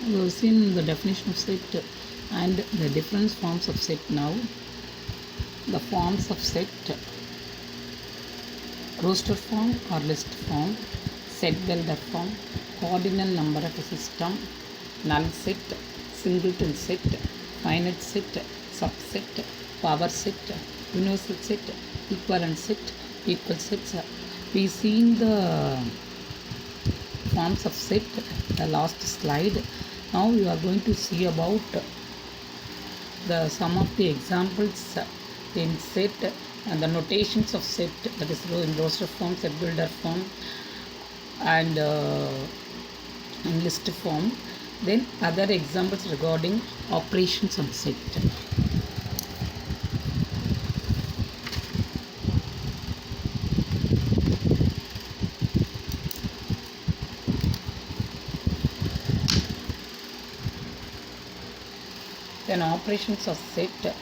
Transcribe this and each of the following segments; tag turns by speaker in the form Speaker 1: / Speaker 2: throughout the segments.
Speaker 1: We have seen the definition of set and the different forms of set now. The forms of set: roster form or list form, set builder form, ordinal number of a system, null set, singleton set, finite set, subset, power set, universal set, equivalent set, equal sets. We seen the forms of set the last slide. Now we are going to see about the some of the examples in set and the notations of set, that is in roster form, set builder form, and in list form. Then other examples regarding operations on set. Then operations of set.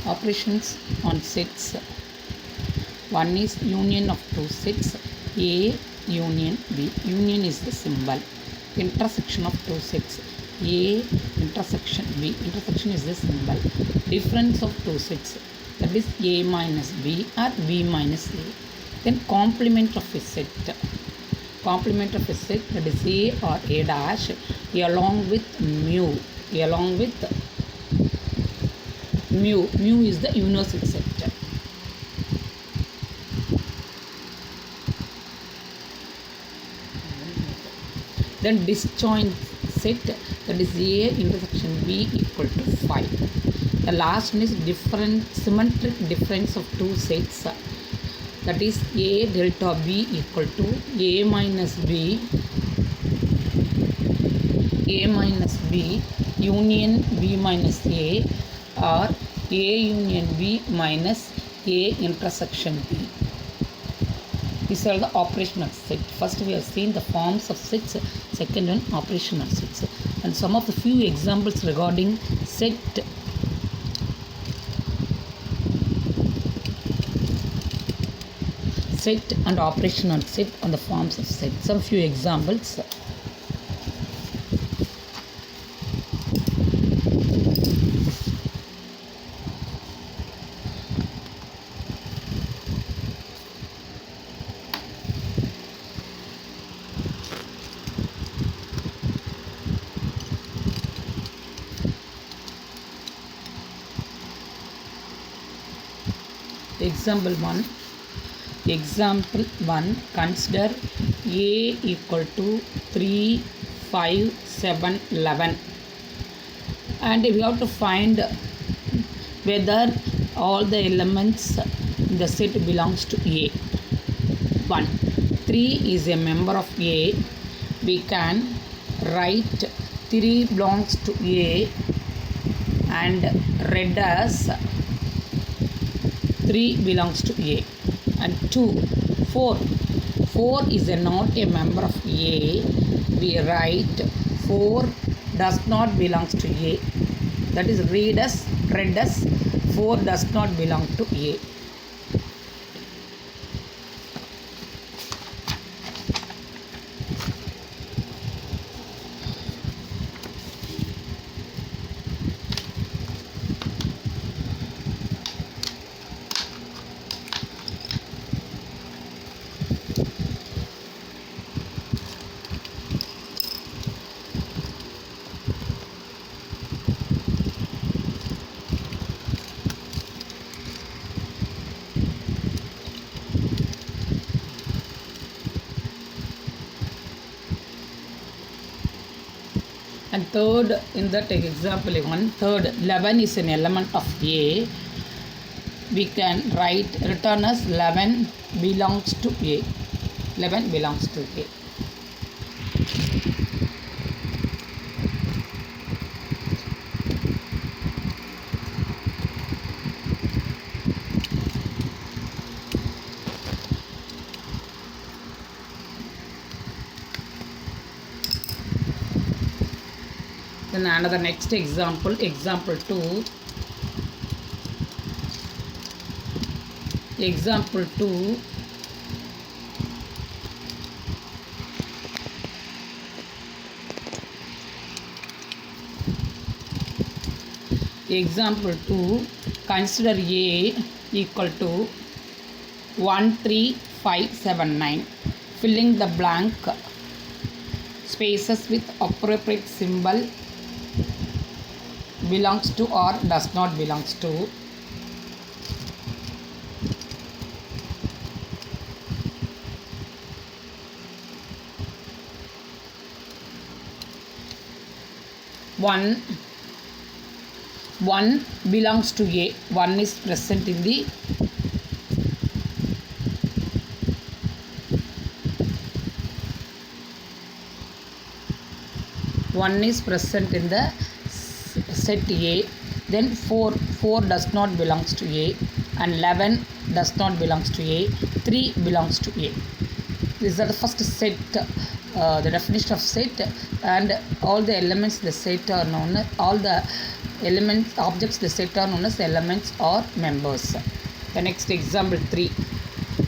Speaker 1: Operations on sets. One is union of two sets, A union B. Union is the symbol. Intersection of two sets, A intersection B. Intersection is the symbol. Difference of two sets, that is A minus B or B minus A. Then complement of a set. Complement of a set, that is A or A dash along with mu. Along with mu. Mu is the universal set. Then disjoint set, that is A intersection B equal to 5. The last one is different symmetric difference of two sets, that is A delta B equal to A minus B union B minus A, or A union B minus A intersection B. These are the operational sets. First we have seen the forms of sets, second one operational sets, and some of the few examples regarding set. Set and operational set on the forms of set. Some few examples. Example 1, consider A equal to 3, 5, 7, 11, and we have to find whether all the elements in the set belongs to A. 1. 3 is a member of A. We can write 3 belongs to A and read as 3 belongs to A. And 2, 4 is not a member of A. We write 4 does not belongs to A. That is read as 4 does not belong to A. And third, in that example 1, third, 11 is an element of A. We can return as 11 belongs to A. 11 belongs to A. Then another next example, example 2. Example 2. Example 2, consider A equal to 13579. Filling the blank spaces with appropriate symbol belongs to or does not belongs to. One belongs to A. One is present in the set A. Then 4 does not belongs to A, and 11 does not belongs to A. 3 belongs to A. These are the first set, the definition of set, and all the elements the set are known as, all the elements objects the set are known as elements or members. The next example 3.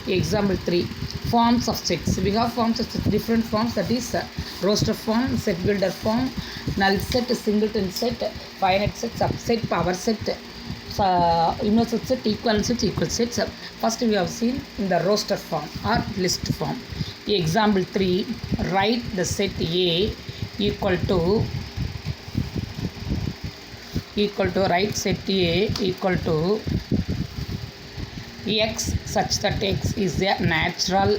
Speaker 1: Example 3, forms of sets. We have forms of sets, different forms, that is roster form, set builder form, null set, singleton set, finite set, subset, power set, universal set, equivalent set, equal sets. First we have seen in the roster form or list form. Example 3, write the set A equal to write set A equal to X such that X is a natural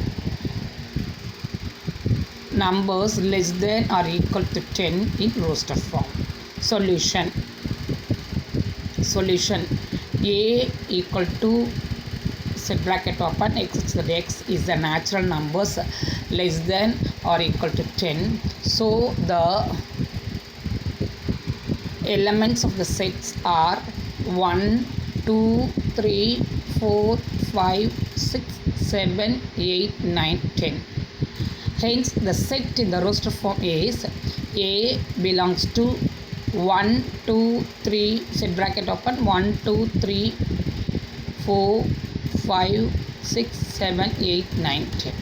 Speaker 1: numbers less than or equal to 10 in roster form. Solution A equal to set bracket open X such that X is the natural numbers less than or equal to 10. So the elements of the sets are 1, 2, 3, 4, 5, 6, 7, 8, 9, 10. Hence the set in the roster form is A belongs to 1, 2, 3, set bracket open, 1, 2, 3, 4, 5, 6, 7, 8, 9, 10.